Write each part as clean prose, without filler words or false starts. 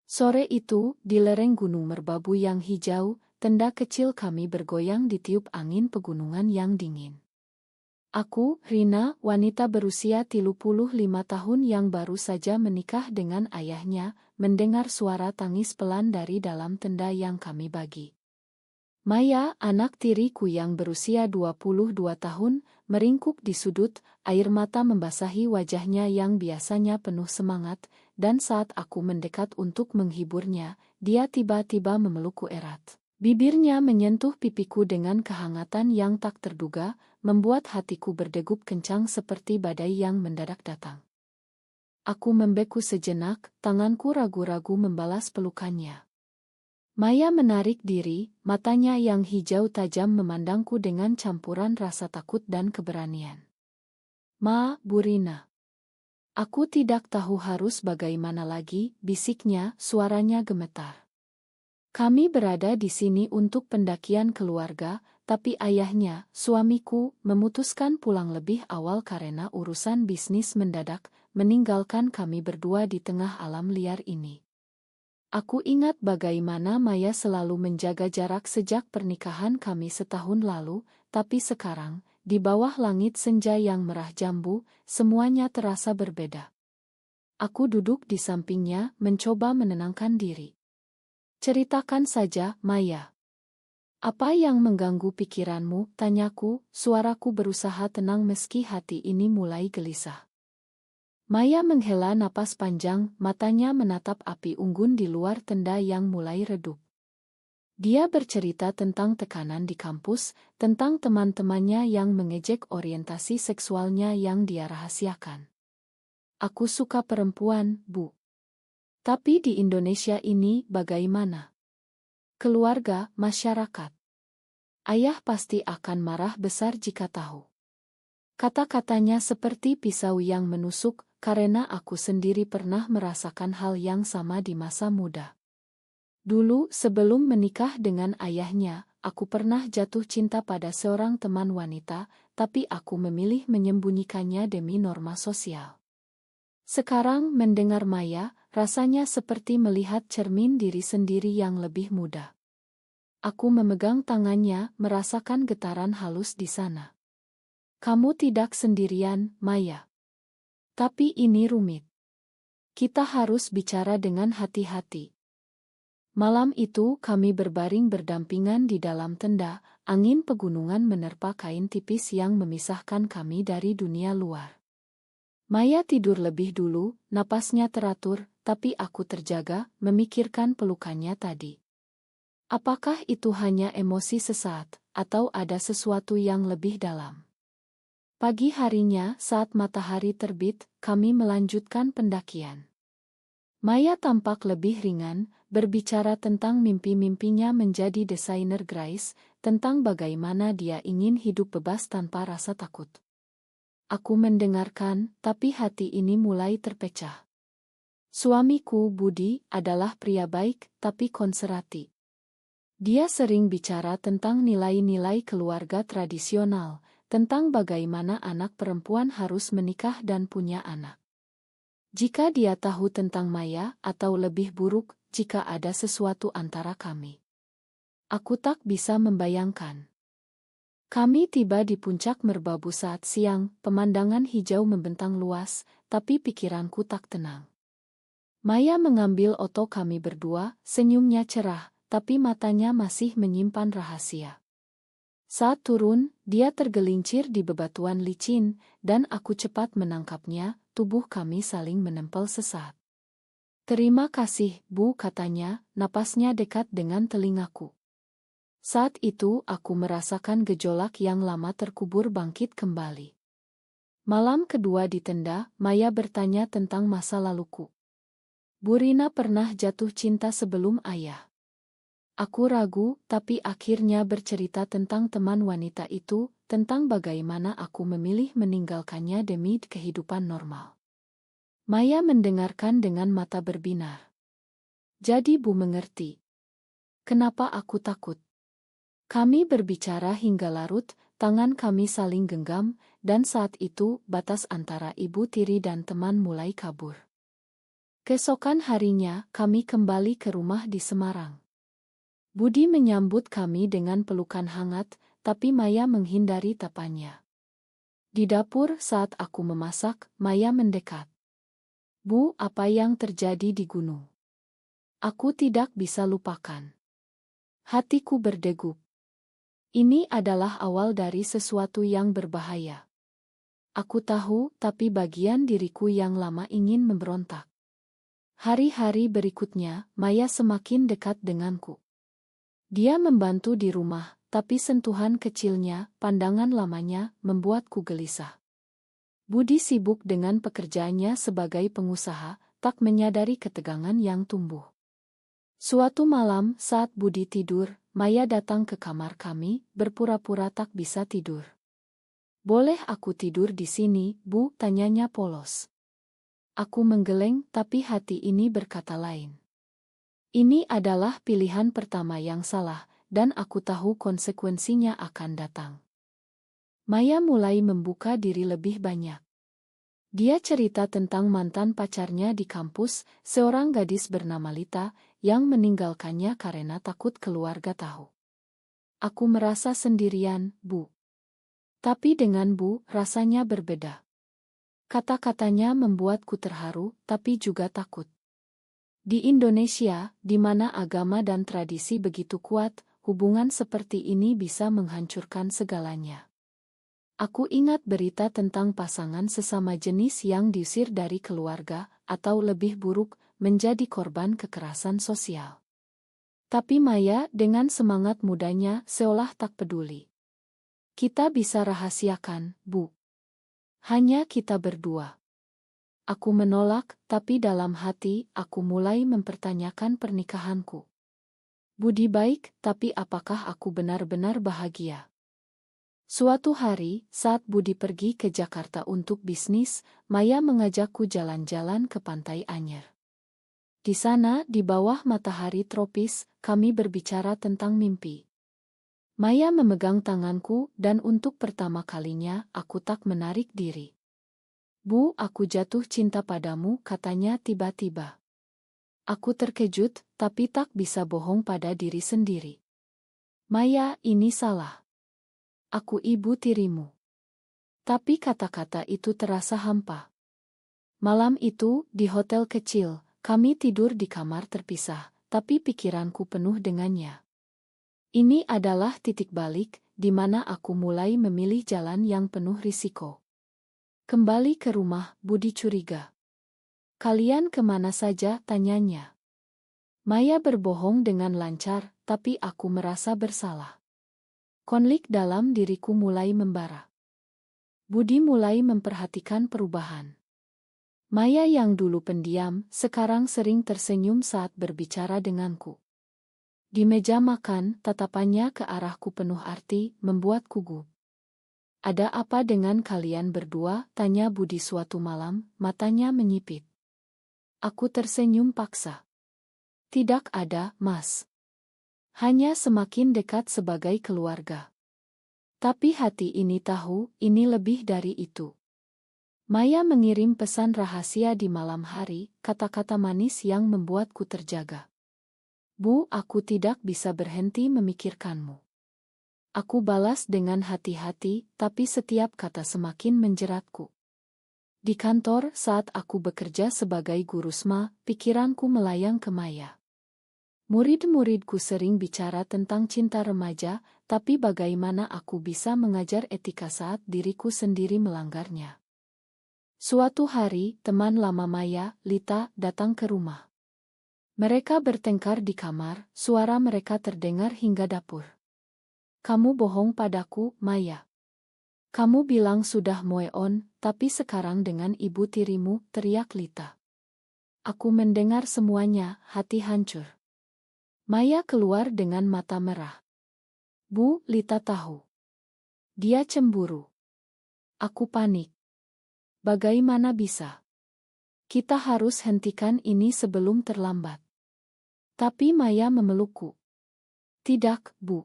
Sore itu, di lereng Gunung Merbabu yang hijau, tenda kecil kami bergoyang ditiup angin pegunungan yang dingin. Aku, Rina, wanita berusia 35 tahun yang baru saja menikah dengan ayahnya, mendengar suara tangis pelan dari dalam tenda yang kami bagi. Maya, anak tiriku yang berusia 22 tahun, meringkuk di sudut, air mata membasahi wajahnya yang biasanya penuh semangat, dan saat aku mendekat untuk menghiburnya, dia tiba-tiba memelukku erat. Bibirnya menyentuh pipiku dengan kehangatan yang tak terduga, membuat hatiku berdegup kencang seperti badai yang mendadak datang. Aku membeku sejenak, tanganku ragu-ragu membalas pelukannya. Maya menarik diri, matanya yang hijau tajam memandangku dengan campuran rasa takut dan keberanian. "Ma, Bu Rina. Aku tidak tahu harus bagaimana lagi," bisiknya, suaranya gemetar. "Kami berada di sini untuk pendakian keluarga, tapi ayahnya, suamiku, memutuskan pulang lebih awal karena urusan bisnis mendadak, meninggalkan kami berdua di tengah alam liar ini." Aku ingat bagaimana Maya selalu menjaga jarak sejak pernikahan kami setahun lalu, tapi sekarang, di bawah langit senja yang merah jambu, semuanya terasa berbeda. Aku duduk di sampingnya, mencoba menenangkan diri. "Ceritakan saja, Maya. Apa yang mengganggu pikiranmu?" tanyaku, suaraku berusaha tenang meski hati ini mulai gelisah. Maya menghela napas panjang, matanya menatap api unggun di luar tenda yang mulai redup. Dia bercerita tentang tekanan di kampus, tentang teman-temannya yang mengejek orientasi seksualnya yang dia rahasiakan. "Aku suka perempuan, Bu. Tapi di Indonesia ini bagaimana? Keluarga, masyarakat. Ayah pasti akan marah besar jika tahu." Kata-katanya seperti pisau yang menusuk, karena aku sendiri pernah merasakan hal yang sama di masa muda. Dulu, sebelum menikah dengan ayahnya, aku pernah jatuh cinta pada seorang teman wanita, tapi aku memilih menyembunyikannya demi norma sosial. Sekarang, mendengar Maya, rasanya seperti melihat cermin diri sendiri yang lebih muda. Aku memegang tangannya, merasakan getaran halus di sana. "Kamu tidak sendirian, Maya. Tapi ini rumit. Kita harus bicara dengan hati-hati." Malam itu kami berbaring berdampingan di dalam tenda, angin pegunungan menerpa kain tipis yang memisahkan kami dari dunia luar. Maya tidur lebih dulu, napasnya teratur, tapi aku terjaga, memikirkan pelukannya tadi. Apakah itu hanya emosi sesaat, atau ada sesuatu yang lebih dalam? Pagi harinya, saat matahari terbit, kami melanjutkan pendakian. Maya tampak lebih ringan, berbicara tentang mimpi-mimpinya menjadi desainer Grace, tentang bagaimana dia ingin hidup bebas tanpa rasa takut. Aku mendengarkan, tapi hati ini mulai terpecah. Suamiku, Budi, adalah pria baik, tapi konservatif. Dia sering bicara tentang nilai-nilai keluarga tradisional, tentang bagaimana anak perempuan harus menikah dan punya anak. Jika dia tahu tentang Maya, atau lebih buruk, jika ada sesuatu antara kami. Aku tak bisa membayangkan. Kami tiba di puncak Merbabu saat siang, pemandangan hijau membentang luas, tapi pikiranku tak tenang. Maya mengambil oto kami berdua, senyumnya cerah, tapi matanya masih menyimpan rahasia. Saat turun, dia tergelincir di bebatuan licin, dan aku cepat menangkapnya, tubuh kami saling menempel sesaat. "Terima kasih, Bu," katanya, napasnya dekat dengan telingaku. Saat itu aku merasakan gejolak yang lama terkubur bangkit kembali. Malam kedua di tenda, Maya bertanya tentang masa laluku. "Bu Rina pernah jatuh cinta sebelum ayah?" Aku ragu, tapi akhirnya bercerita tentang teman wanita itu, tentang bagaimana aku memilih meninggalkannya demi kehidupan normal. Maya mendengarkan dengan mata berbinar. "Jadi Bu mengerti kenapa aku takut." Kami berbicara hingga larut, tangan kami saling genggam, dan saat itu batas antara ibu tiri dan teman mulai kabur. Keesokan harinya, kami kembali ke rumah di Semarang. Budi menyambut kami dengan pelukan hangat, tapi Maya menghindari tapannya. Di dapur saat aku memasak, Maya mendekat. Bu, apa yang terjadi di gunung? Aku tidak bisa lupakan. Hatiku berdegup. Ini adalah awal dari sesuatu yang berbahaya. Aku tahu, tapi bagian diriku yang lama ingin memberontak. Hari-hari berikutnya, Maya semakin dekat denganku. Dia membantu di rumah, tapi sentuhan kecilnya, pandangan lamanya, membuatku gelisah. Budi sibuk dengan pekerjaannya sebagai pengusaha, tak menyadari ketegangan yang tumbuh. Suatu malam, saat Budi tidur, Maya datang ke kamar kami, berpura-pura tak bisa tidur. Boleh aku tidur di sini, Bu? Tanyanya polos. Aku menggeleng, tapi hati ini berkata lain. Ini adalah pilihan pertama yang salah, dan aku tahu konsekuensinya akan datang. Maya mulai membuka diri lebih banyak. Dia cerita tentang mantan pacarnya di kampus, seorang gadis bernama Lita, yang meninggalkannya karena takut keluarga tahu. Aku merasa sendirian, Bu. Tapi dengan Bu, rasanya berbeda. Kata-katanya membuatku terharu, tapi juga takut. Di Indonesia, di mana agama dan tradisi begitu kuat, hubungan seperti ini bisa menghancurkan segalanya. Aku ingat berita tentang pasangan sesama jenis yang diusir dari keluarga, atau lebih buruk, menjadi korban kekerasan sosial. Tapi Maya dengan semangat mudanya seolah tak peduli. Kita bisa rahasiakan, Bu. Hanya kita berdua. Aku menolak, tapi dalam hati aku mulai mempertanyakan pernikahanku. Budi baik, tapi apakah aku benar-benar bahagia? Suatu hari, saat Budi pergi ke Jakarta untuk bisnis, Maya mengajakku jalan-jalan ke Pantai Anyer. Di sana, di bawah matahari tropis, kami berbicara tentang mimpi. Maya memegang tanganku, dan untuk pertama kalinya, aku tak menarik diri. Bu, aku jatuh cinta padamu, katanya tiba-tiba. Aku terkejut, tapi tak bisa bohong pada diri sendiri. Maya, ini salah. Aku ibu tirimu. Tapi kata-kata itu terasa hampa. Malam itu, di hotel kecil, kami tidur di kamar terpisah, tapi pikiranku penuh dengannya. Ini adalah titik balik, di mana aku mulai memilih jalan yang penuh risiko. Kembali ke rumah, Budi curiga. Kalian kemana saja? Tanyanya. Maya berbohong dengan lancar, tapi aku merasa bersalah. Konflik dalam diriku mulai membara. Budi mulai memperhatikan perubahan. Maya yang dulu pendiam, sekarang sering tersenyum saat berbicara denganku. Di meja makan, tatapannya ke arahku penuh arti, membuatku gugup. Ada apa dengan kalian berdua? Tanya Budi suatu malam, matanya menyipit. Aku tersenyum paksa. Tidak ada, Mas. Hanya semakin dekat sebagai keluarga. Tapi hati ini tahu, ini lebih dari itu. Maya mengirim pesan rahasia di malam hari, kata-kata manis yang membuatku terjaga. Bu, aku tidak bisa berhenti memikirkanmu. Aku balas dengan hati-hati, tapi setiap kata semakin menjeratku. Di kantor, saat aku bekerja sebagai guru SMA, pikiranku melayang ke Maya. Murid-muridku sering bicara tentang cinta remaja, tapi bagaimana aku bisa mengajar etika saat diriku sendiri melanggarnya? Suatu hari, teman lama Maya, Lita, datang ke rumah. Mereka bertengkar di kamar, suara mereka terdengar hingga dapur. Kamu bohong padaku, Maya. Kamu bilang sudah move on, tapi sekarang dengan ibu tirimu, teriak Lita. Aku mendengar semuanya, hati hancur. Maya keluar dengan mata merah. Bu, Lita tahu. Dia cemburu. Aku panik. Bagaimana bisa? Kita harus hentikan ini sebelum terlambat. Tapi Maya memelukku. Tidak, Bu.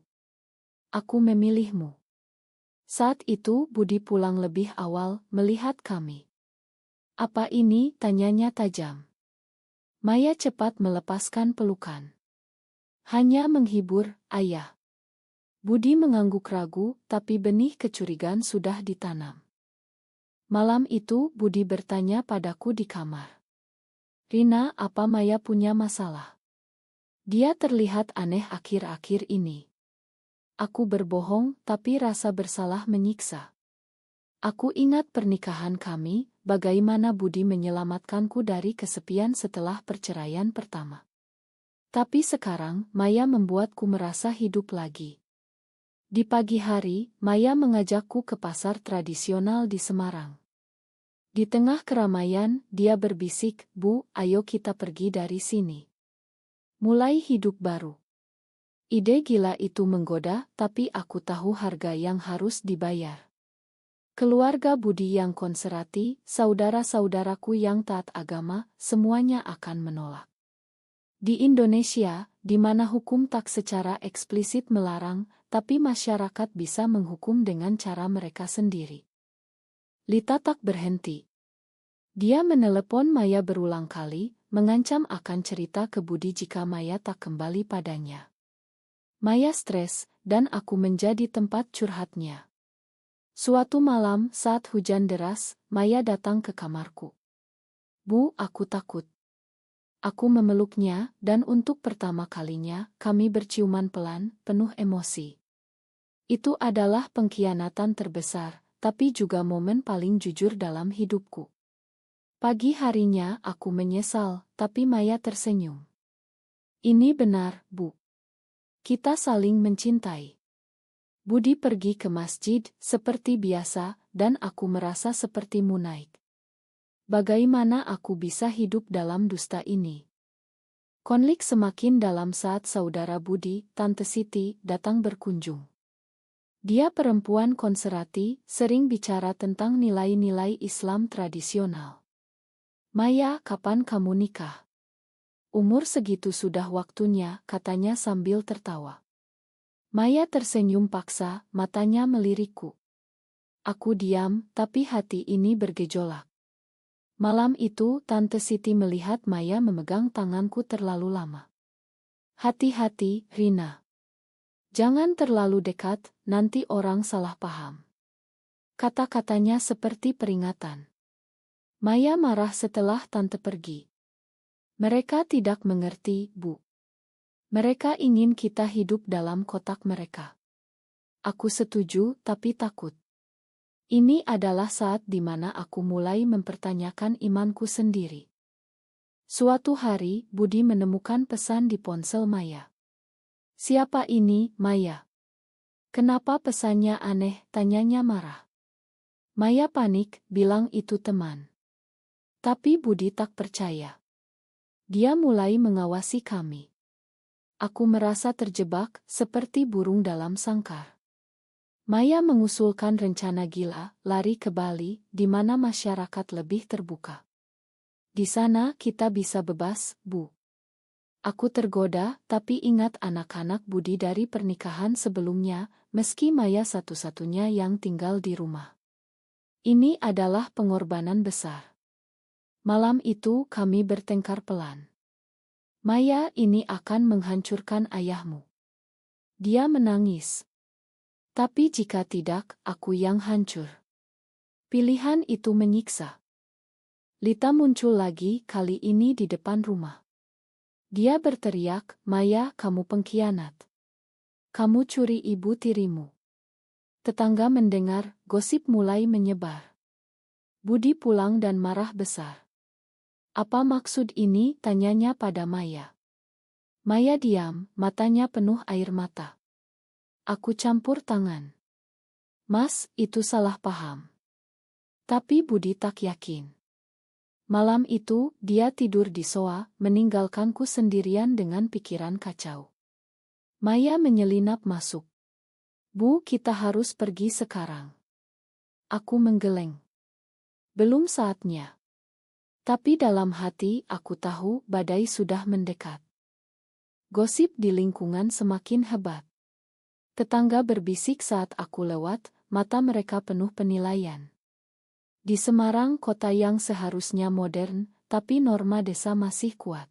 Aku memilihmu. Saat itu Budi pulang lebih awal melihat kami. Apa ini? Tanyanya tajam. Maya cepat melepaskan pelukan. Hanya menghibur, Ayah. Budi mengangguk ragu, tapi benih kecurigaan sudah ditanam. Malam itu Budi bertanya padaku di kamar. Rina, apa Maya punya masalah? Dia terlihat aneh akhir-akhir ini. Aku berbohong, tapi rasa bersalah menyiksa. Aku ingat pernikahan kami, bagaimana Budi menyelamatkanku dari kesepian setelah perceraian pertama. Tapi sekarang, Maya membuatku merasa hidup lagi. Di pagi hari, Maya mengajakku ke pasar tradisional di Semarang. Di tengah keramaian, dia berbisik, "Bu, ayo kita pergi dari sini. Mulai hidup baru." Ide gila itu menggoda, tapi aku tahu harga yang harus dibayar. Keluarga Budi yang konservatif, saudara-saudaraku yang taat agama, semuanya akan menolak. Di Indonesia, di mana hukum tak secara eksplisit melarang, tapi masyarakat bisa menghukum dengan cara mereka sendiri. Lita tak berhenti. Dia menelepon Maya berulang kali, mengancam akan cerita ke Budi jika Maya tak kembali padanya. Maya stres, dan aku menjadi tempat curhatnya. Suatu malam, saat hujan deras, Maya datang ke kamarku. "Bu, aku takut." Aku memeluknya, dan untuk pertama kalinya, kami berciuman pelan, penuh emosi. Itu adalah pengkhianatan terbesar, tapi juga momen paling jujur dalam hidupku. Pagi harinya aku menyesal, tapi Maya tersenyum. "Ini benar, Bu. Kita saling mencintai." Budi pergi ke masjid, seperti biasa, dan aku merasa seperti munaik. Bagaimana aku bisa hidup dalam dusta ini? Konflik semakin dalam saat saudara Budi, Tante Siti, datang berkunjung. Dia perempuan konservatif, sering bicara tentang nilai-nilai Islam tradisional. "Maya, kapan kamu nikah? Umur segitu sudah waktunya," katanya sambil tertawa. Maya tersenyum paksa, matanya melirikku. Aku diam, tapi hati ini bergejolak. Malam itu, Tante Siti melihat Maya memegang tanganku terlalu lama. "Hati-hati, Rina. Jangan terlalu dekat, nanti orang salah paham." Kata-katanya seperti peringatan. Maya marah setelah Tante pergi. "Mereka tidak mengerti, Bu. Mereka ingin kita hidup dalam kotak mereka." Aku setuju, tapi takut. Ini adalah saat di mana aku mulai mempertanyakan imanku sendiri. Suatu hari, Budi menemukan pesan di ponsel Maya. "Siapa ini, Maya? Kenapa pesannya aneh?" tanyanya marah. Maya panik, bilang itu teman. Tapi Budi tak percaya. Dia mulai mengawasi kami. Aku merasa terjebak, seperti burung dalam sangkar. Maya mengusulkan rencana gila, lari ke Bali, di mana masyarakat lebih terbuka. "Di sana kita bisa bebas, Bu." Aku tergoda, tapi ingat anak-anak Budi dari pernikahan sebelumnya, meski Maya satu-satunya yang tinggal di rumah. Ini adalah pengorbanan besar. Malam itu kami bertengkar pelan. "Maya, ini akan menghancurkan ayahmu." Dia menangis. "Tapi jika tidak, aku yang hancur." Pilihan itu menyiksa. Lita muncul lagi, kali ini di depan rumah. Dia berteriak, "Maya, kamu pengkhianat. Kamu curi ibu tirimu." Tetangga mendengar, gosip mulai menyebar. Budi pulang dan marah besar. "Apa maksud ini?" tanyanya pada Maya. Maya diam, matanya penuh air mata. Aku campur tangan. "Mas, itu salah paham." Tapi Budi tak yakin. Malam itu, dia tidur di sofa, meninggalkanku sendirian dengan pikiran kacau. Maya menyelinap masuk. "Bu, kita harus pergi sekarang." Aku menggeleng. Belum saatnya. Tapi dalam hati, aku tahu badai sudah mendekat. Gosip di lingkungan semakin hebat. Tetangga berbisik saat aku lewat, mata mereka penuh penilaian. Di Semarang, kota yang seharusnya modern, tapi norma desa masih kuat.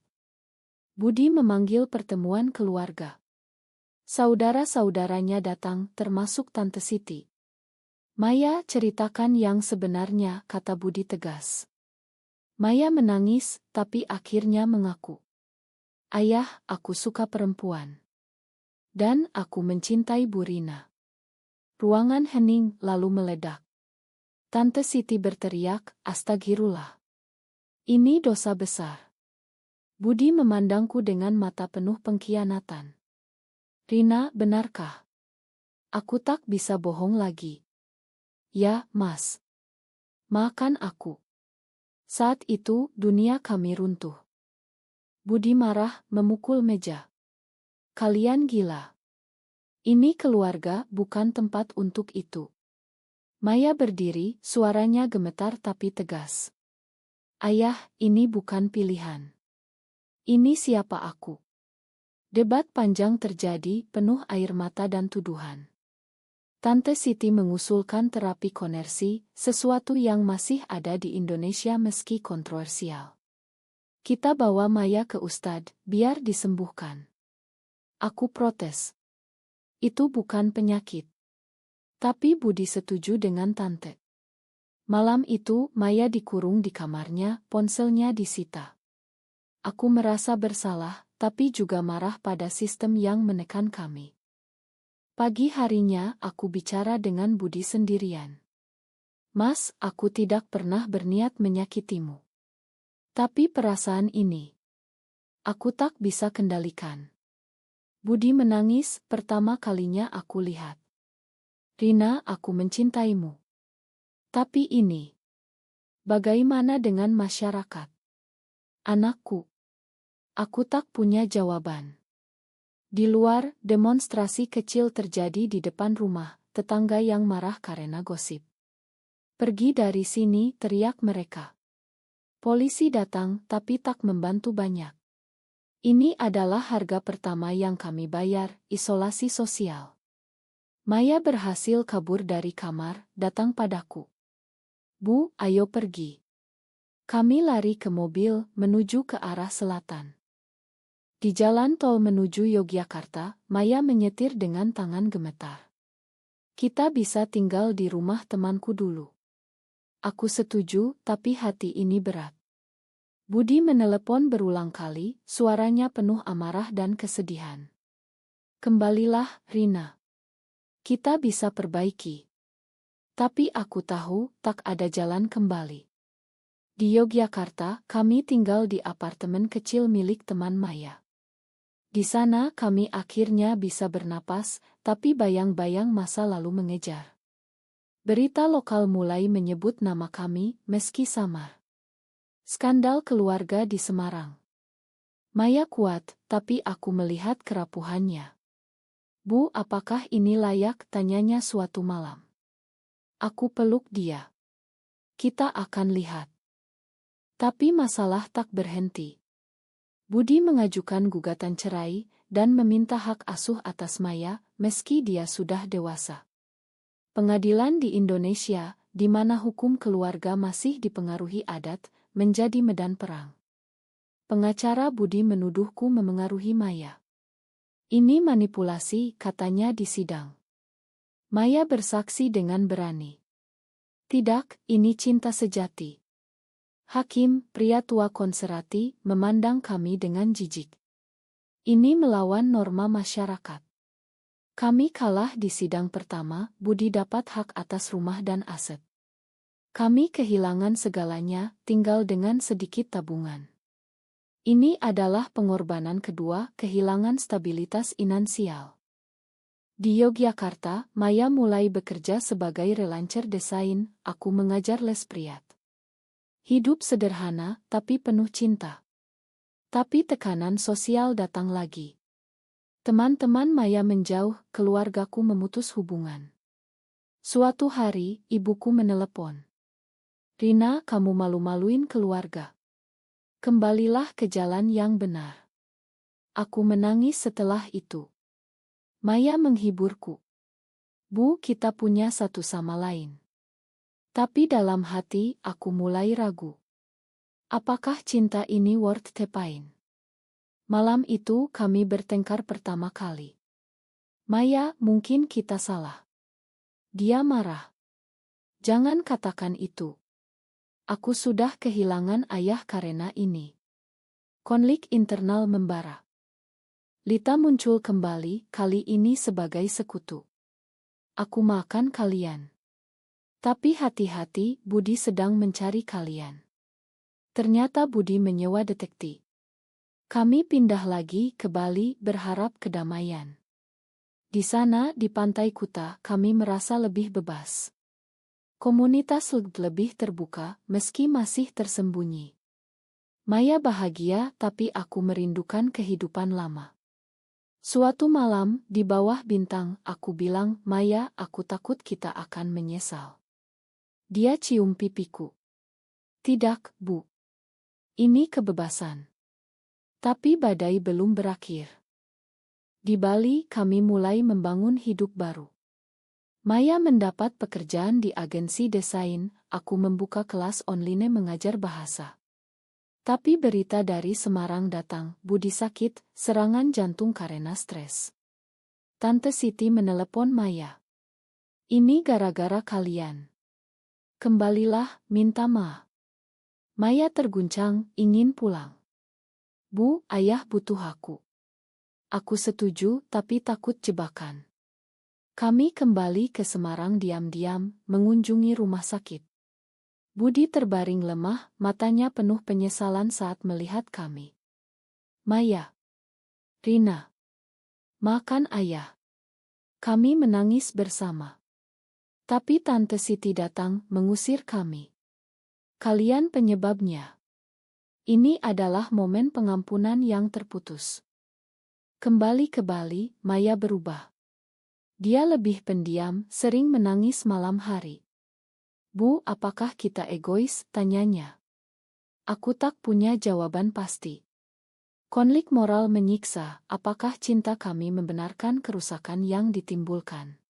Budi memanggil pertemuan keluarga. Saudara-saudaranya datang, termasuk Tante Siti. Maya, ceritakan yang sebenarnya, kata Budi tegas. Maya menangis, tapi akhirnya mengaku. Ayah, aku suka perempuan. Dan aku mencintai Bu Rina. Ruangan hening, lalu meledak. Tante Siti berteriak, astagfirullah. Ini dosa besar. Budi memandangku dengan mata penuh pengkhianatan. Rina, benarkah? Aku tak bisa bohong lagi. Ya, Mas. Maafkan aku. Saat itu, dunia kami runtuh. Budi marah, memukul meja. Kalian gila. Ini keluarga, bukan tempat untuk itu. Maya berdiri, suaranya gemetar tapi tegas. Ayah, ini bukan pilihan. Ini siapa aku. Debat panjang terjadi, penuh air mata dan tuduhan. Tante Siti mengusulkan terapi konversi, sesuatu yang masih ada di Indonesia meski kontroversial. Kita bawa Maya ke Ustadz, biar disembuhkan. Aku protes. Itu bukan penyakit. Tapi Budi setuju dengan Tante. Malam itu, Maya dikurung di kamarnya, ponselnya disita. Aku merasa bersalah, tapi juga marah pada sistem yang menekan kami. Pagi harinya, aku bicara dengan Budi sendirian. Mas, aku tidak pernah berniat menyakitimu. Tapi perasaan ini, aku tak bisa kendalikan. Budi menangis, pertama kalinya aku lihat. Rina, aku mencintaimu. Tapi ini, bagaimana dengan masyarakat? Anakku. Aku tak punya jawaban. Di luar, demonstrasi kecil terjadi di depan rumah, tetangga yang marah karena gosip. Pergi dari sini, teriak mereka. Polisi datang, tapi tak membantu banyak. Ini adalah harga pertama yang kami bayar, isolasi sosial. Maya berhasil kabur dari kamar, datang padaku. Bu, ayo pergi. Kami lari ke mobil, menuju ke arah selatan. Di jalan tol menuju Yogyakarta, Maya menyetir dengan tangan gemetar. Kita bisa tinggal di rumah temanku dulu. Aku setuju, tapi hati ini berat. Budi menelepon berulang kali, suaranya penuh amarah dan kesedihan. Kembalilah, Rina. Kita bisa perbaiki. Tapi aku tahu, tak ada jalan kembali. Di Yogyakarta, kami tinggal di apartemen kecil milik teman Maya. Di sana kami akhirnya bisa bernapas, tapi bayang-bayang masa lalu mengejar. Berita lokal mulai menyebut nama kami, meski samar. Skandal keluarga di Semarang. Maya kuat, tapi aku melihat kerapuhannya. Bu, apakah ini layak? Tanyanya suatu malam. Aku peluk dia. Kita akan lihat. Tapi masalah tak berhenti. Budi mengajukan gugatan cerai dan meminta hak asuh atas Maya, meski dia sudah dewasa. Pengadilan di Indonesia, di mana hukum keluarga masih dipengaruhi adat, menjadi medan perang. Pengacara Budi menuduhku memengaruhi Maya. Ini manipulasi, katanya di sidang. Maya bersaksi dengan berani. Tidak, ini cinta sejati. Hakim, pria tua konservatif, memandang kami dengan jijik. Ini melawan norma masyarakat. Kami kalah di sidang pertama, Budi dapat hak atas rumah dan aset. Kami kehilangan segalanya, tinggal dengan sedikit tabungan. Ini adalah pengorbanan kedua, kehilangan stabilitas finansial. Di Yogyakarta, Maya mulai bekerja sebagai relancer desain, aku mengajar les priat. Hidup sederhana, tapi penuh cinta. Tapi tekanan sosial datang lagi. Teman-teman Maya menjauh, keluargaku memutus hubungan. Suatu hari, ibuku menelepon. Rina, kamu malu-maluin keluarga. Kembalilah ke jalan yang benar. Aku menangis setelah itu. Maya menghiburku. Bu, kita punya satu sama lain. Tapi dalam hati, aku mulai ragu. Apakah cinta ini worth the pain? Malam itu kami bertengkar pertama kali. Maya, mungkin kita salah. Dia marah. Jangan katakan itu. Aku sudah kehilangan ayah karena ini. Konflik internal membara. Lita muncul kembali, kali ini sebagai sekutu. Aku makan kalian. Tapi hati-hati, Budi sedang mencari kalian. Ternyata Budi menyewa detektif. Kami pindah lagi ke Bali berharap kedamaian. Di sana, di Pantai Kuta, kami merasa lebih bebas. Komunitas lebih terbuka, meski masih tersembunyi. Maya bahagia, tapi aku merindukan kehidupan lama. Suatu malam, di bawah bintang, aku bilang, Maya, aku takut kita akan menyesal. Dia cium pipiku. Tidak, Bu. Ini kebebasan. Tapi badai belum berakhir. Di Bali, kami mulai membangun hidup baru. Maya mendapat pekerjaan di agensi desain, aku membuka kelas online mengajar bahasa. Tapi berita dari Semarang datang, Budi sakit, serangan jantung karena stres. Tante Siti menelepon Maya. Ini gara-gara kalian. Kembalilah, minta maaf. Maya terguncang, ingin pulang. Bu, ayah butuh aku. Aku setuju, tapi takut jebakan. Kami kembali ke Semarang diam-diam, mengunjungi rumah sakit. Budi terbaring lemah, matanya penuh penyesalan saat melihat kami. Maya. Rina. Makan ayah. Kami menangis bersama. Tapi Tante Siti datang, mengusir kami. Kalian penyebabnya. Ini adalah momen pengampunan yang terputus. Kembali ke Bali, Maya berubah. Dia lebih pendiam, sering menangis malam hari. Bu, apakah kita egois? Tanyanya. Aku tak punya jawaban pasti. Konflik moral menyiksa, apakah cinta kami membenarkan kerusakan yang ditimbulkan?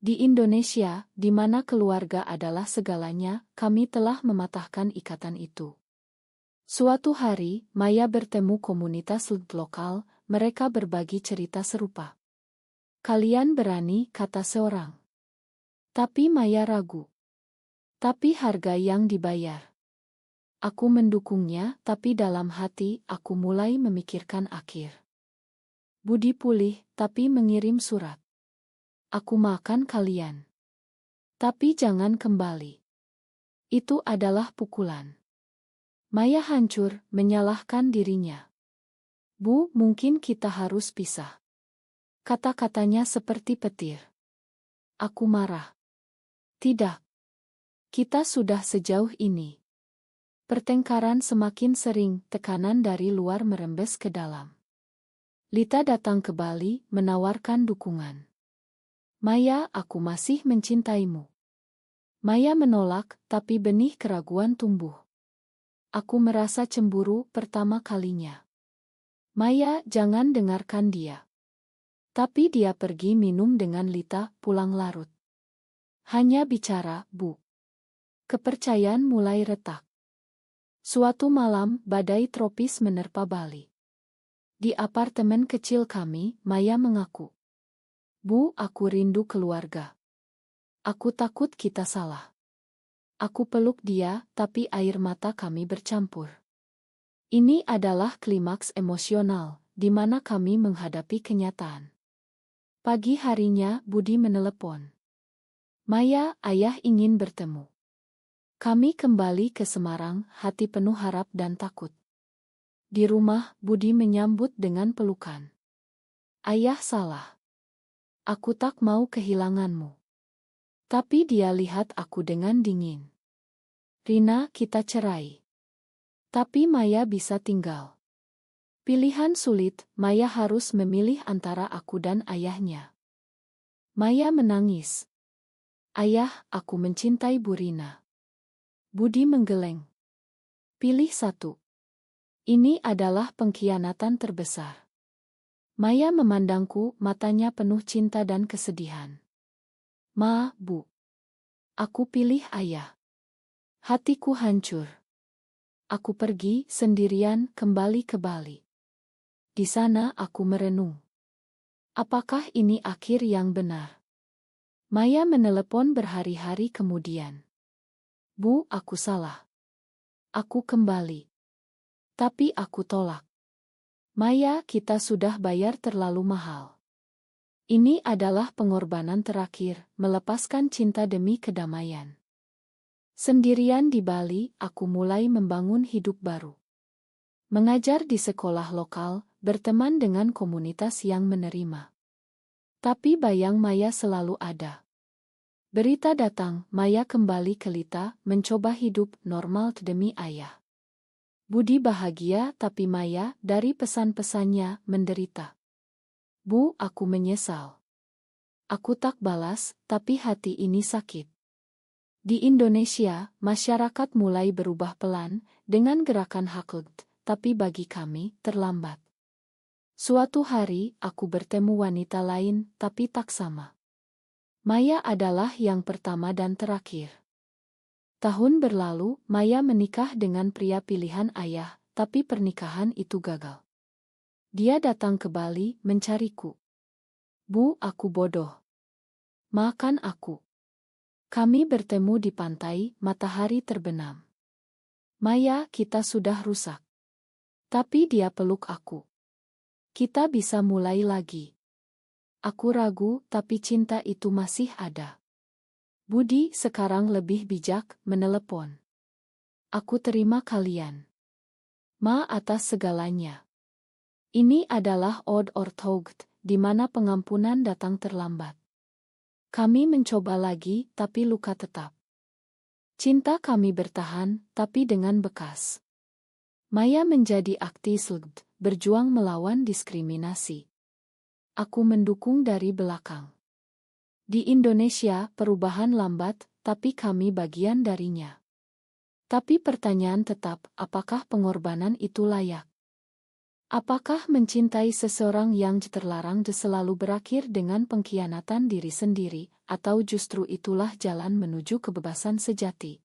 Di Indonesia, di mana keluarga adalah segalanya, kami telah mematahkan ikatan itu. Suatu hari, Maya bertemu komunitas lokal, mereka berbagi cerita serupa. Kalian berani, kata seorang. Tapi Maya ragu. Tapi harga yang dibayar. Aku mendukungnya, tapi dalam hati, aku mulai memikirkan akhir. Budi pulih, tapi mengirim surat. Aku makan kalian. Tapi jangan kembali. Itu adalah pukulan. Maya hancur, menyalahkan dirinya. Bu, mungkin kita harus pisah. Kata-katanya seperti petir. Aku marah. Tidak. Kita sudah sejauh ini. Pertengkaran semakin sering, tekanan dari luar merembes ke dalam. Lita datang ke Bali, menawarkan dukungan. Maya, aku masih mencintaimu. Maya menolak, tapi benih keraguan tumbuh. Aku merasa cemburu pertama kalinya. Maya, jangan dengarkan dia. Tapi dia pergi minum dengan Lita, pulang larut. Hanya bicara, Bu. Kepercayaan mulai retak. Suatu malam, badai tropis menerpa Bali. Di apartemen kecil kami, Maya mengaku. Bu, aku rindu keluarga. Aku takut kita salah. Aku peluk dia, tapi air mata kami bercampur. Ini adalah klimaks emosional, di mana kami menghadapi kenyataan. Pagi harinya, Budi menelepon. Maya, ayah ingin bertemu. Kami kembali ke Semarang, hati penuh harap dan takut. Di rumah, Budi menyambut dengan pelukan. Ayah salah. Aku tak mau kehilanganmu. Tapi dia lihat aku dengan dingin. Rina, kita cerai. Tapi Maya bisa tinggal. Pilihan sulit, Maya harus memilih antara aku dan ayahnya. Maya menangis. Ayah, aku mencintai Bu Rina. Budi menggeleng. Pilih satu. Ini adalah pengkhianatan terbesar. Maya memandangku, matanya penuh cinta dan kesedihan. Ma, Bu. Aku pilih ayah. Hatiku hancur. Aku pergi sendirian kembali ke Bali. Di sana aku merenung. Apakah ini akhir yang benar? Maya menelepon berhari-hari kemudian. Bu, aku salah. Aku kembali. Tapi aku tolak. Maya, kita sudah bayar terlalu mahal. Ini adalah pengorbanan terakhir, melepaskan cinta demi kedamaian. Sendirian di Bali, aku mulai membangun hidup baru. Mengajar di sekolah lokal, berteman dengan komunitas yang menerima. Tapi bayang Maya selalu ada. Berita datang, Maya kembali ke Lita, mencoba hidup normal demi ayah. Budi bahagia, tapi Maya, dari pesan-pesannya, menderita. Bu, aku menyesal. Aku tak balas, tapi hati ini sakit. Di Indonesia, masyarakat mulai berubah pelan, dengan gerakan Hakut, tapi bagi kami, terlambat. Suatu hari, aku bertemu wanita lain, tapi tak sama. Maya adalah yang pertama dan terakhir. Tahun berlalu, Maya menikah dengan pria pilihan ayah, tapi pernikahan itu gagal. Dia datang ke Bali, mencariku. Bu, aku bodoh. Maafkan aku. Kami bertemu di pantai, matahari terbenam. Maya, kita sudah rusak. Tapi dia peluk aku. Kita bisa mulai lagi. Aku ragu, tapi cinta itu masih ada. Budi sekarang lebih bijak, menelepon. Aku terima kalian. Ma atas segalanya. Ini adalah Odd or Thought, di mana pengampunan datang terlambat. Kami mencoba lagi, tapi luka tetap. Cinta kami bertahan, tapi dengan bekas. Maya menjadi aktivis, berjuang melawan diskriminasi. Aku mendukung dari belakang. Di Indonesia, perubahan lambat, tapi kami bagian darinya. Tapi pertanyaan tetap, apakah pengorbanan itu layak? Apakah mencintai seseorang yang terlarang selalu berakhir dengan pengkhianatan diri sendiri, atau justru itulah jalan menuju kebebasan sejati?